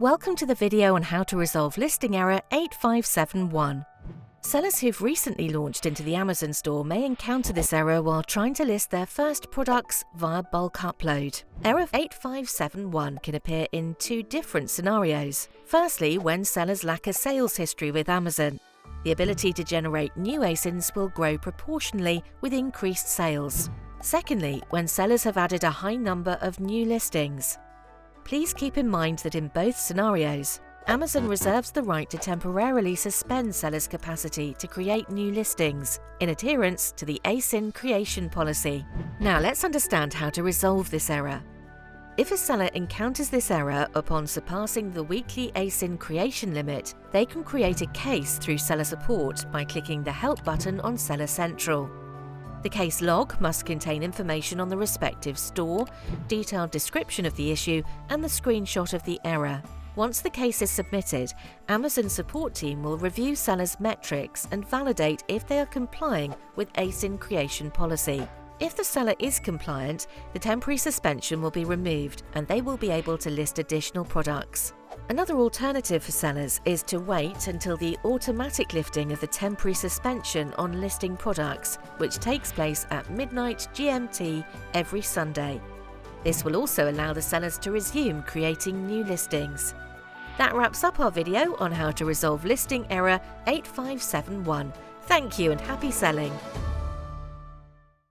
Welcome to the video on how to resolve listing error 8571. Sellers who've recently launched into the Amazon store may encounter this error while trying to list their first products via bulk upload. Error 8571 can appear in two different scenarios. Firstly, when sellers lack a sales history with Amazon. The ability to generate new ASINs will grow proportionally with increased sales. Secondly, when sellers have added a high number of new listings. Please keep in mind that in both scenarios, Amazon reserves the right to temporarily suspend sellers' capacity to create new listings in adherence to the ASIN creation policy. Now let's understand how to resolve this error. If a seller encounters this error upon surpassing the weekly ASIN creation limit, they can create a case through Seller Support by clicking the Help button on Seller Central. The case log must contain information on the respective store, detailed description of the issue, and the screenshot of the error. Once the case is submitted, Amazon support team will review sellers' metrics and validate if they are complying with ASIN creation policy. If the seller is compliant, the temporary suspension will be removed and they will be able to list additional products. Another alternative for sellers is to wait until the automatic lifting of the temporary suspension on listing products, which takes place at midnight GMT every Sunday. This will also allow the sellers to resume creating new listings. That wraps up our video on how to resolve listing error 8571. Thank you and happy selling!